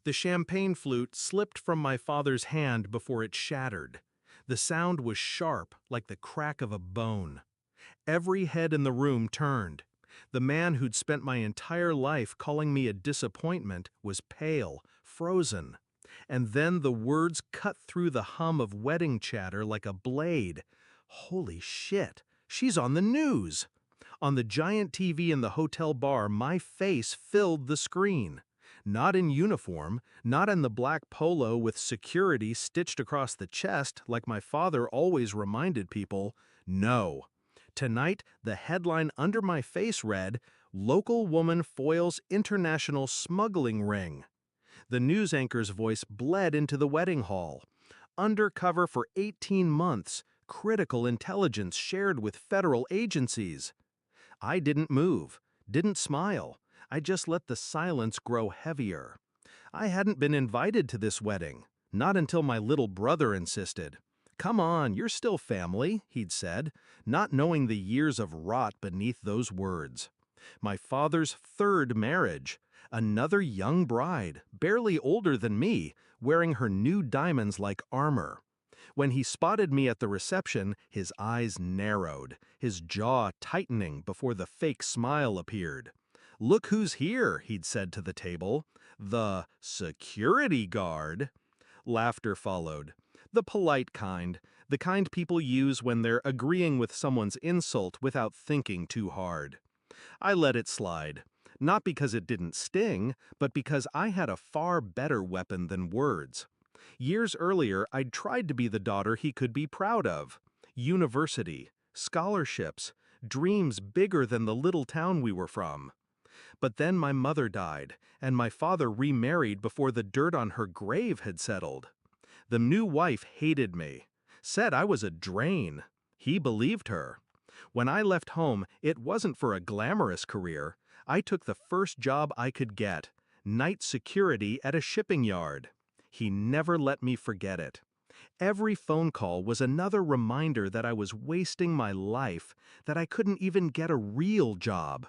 The champagne flute slipped from my father's hand before it shattered. The sound was sharp, like the crack of a bone. Every head in the room turned. The man who'd spent my entire life calling me a disappointment was pale, frozen. And then the words cut through the hum of wedding chatter like a blade. Holy shit, she's on the news! On the giant TV in the hotel bar, my face filled the screen. Not in uniform, not in the black polo with security stitched across the chest like my father always reminded people. No. Tonight, the headline under my face read, "Local Woman Foils International Smuggling Ring." The news anchor's voice bled into the wedding hall. Undercover for 18 months, critical intelligence shared with federal agencies. I didn't move, didn't smile. I just let the silence grow heavier. I hadn't been invited to this wedding, not until my little brother insisted. "Come on, you're still family," he'd said, not knowing the years of rot beneath those words. My father's third marriage, another young bride, barely older than me, wearing her new diamonds like armor. When he spotted me at the reception, his eyes narrowed, his jaw tightening before the fake smile appeared. "Look who's here," he'd said to the table. "The security guard." Laughter followed. The polite kind, the kind people use when they're agreeing with someone's insult without thinking too hard. I let it slide, not because it didn't sting, but because I had a far better weapon than words. Years earlier, I'd tried to be the daughter he could be proud of. University, scholarships, dreams bigger than the little town we were from. But then my mother died, and my father remarried before the dirt on her grave had settled. The new wife hated me, said I was a drain. He believed her. When I left home, it wasn't for a glamorous career. I took the first job I could get, night security at a shipping yard. He never let me forget it. Every phone call was another reminder that I was wasting my life, that I couldn't even get a real job.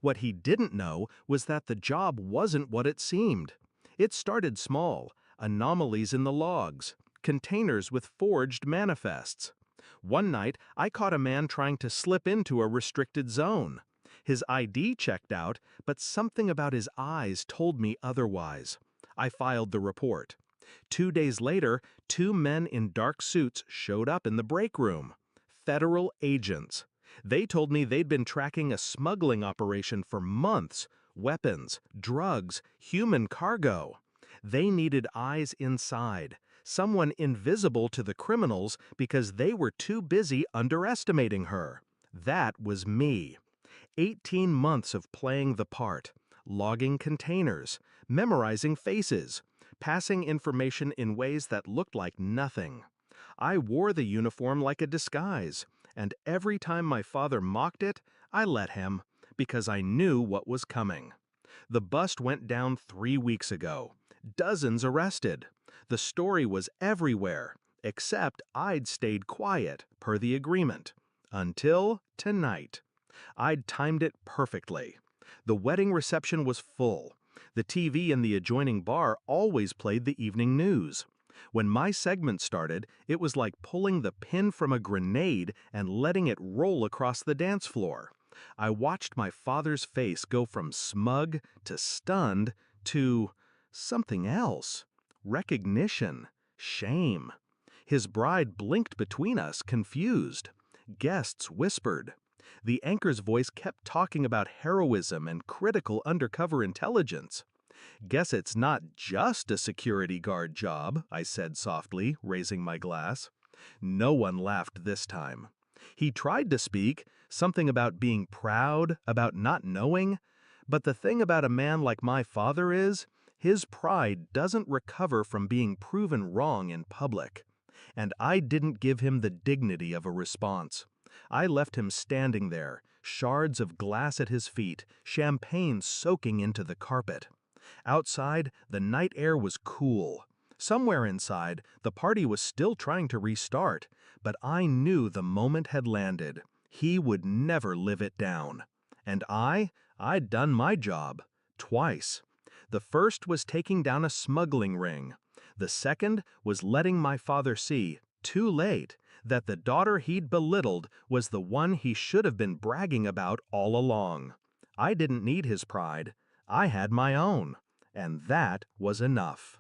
What he didn't know was that the job wasn't what it seemed. It started small, anomalies in the logs, containers with forged manifests. One night, I caught a man trying to slip into a restricted zone. His ID checked out, but something about his eyes told me otherwise. I filed the report. 2 days later, 2 men in dark suits showed up in the break room. Federal agents. They told me they'd been tracking a smuggling operation for months. Weapons, drugs, human cargo. They needed eyes inside, someone invisible to the criminals because they were too busy underestimating her. That was me. 18 months of playing the part, logging containers, memorizing faces, passing information in ways that looked like nothing. I wore the uniform like a disguise, and every time my father mocked it, I let him, because I knew what was coming. The bust went down 3 weeks ago. Dozens arrested. The story was everywhere, except I'd stayed quiet, per the agreement. Until tonight. I'd timed it perfectly. The wedding reception was full. The TV in the adjoining bar always played the evening news. When my segment started, it was like pulling the pin from a grenade and letting it roll across the dance floor. I watched my father's face go from smug to stunned to something else. Recognition. Shame. His bride blinked between us, confused. Guests whispered. The anchor's voice kept talking about heroism and critical undercover intelligence. "Guess it's not just a security guard job," I said softly, raising my glass. No one laughed this time. He tried to speak, something about being proud, about not knowing. But the thing about a man like my father is, his pride doesn't recover from being proven wrong in public. And I didn't give him the dignity of a response. I left him standing there, shards of glass at his feet, champagne soaking into the carpet. Outside, the night air was cool. Somewhere inside, the party was still trying to restart, but I knew the moment had landed. He would never live it down. And I'd done my job. Twice. The first was taking down a smuggling ring. The second was letting my father see, too late, that the daughter he'd belittled was the one he should have been bragging about all along. I didn't need his pride. I had my own. And that was enough.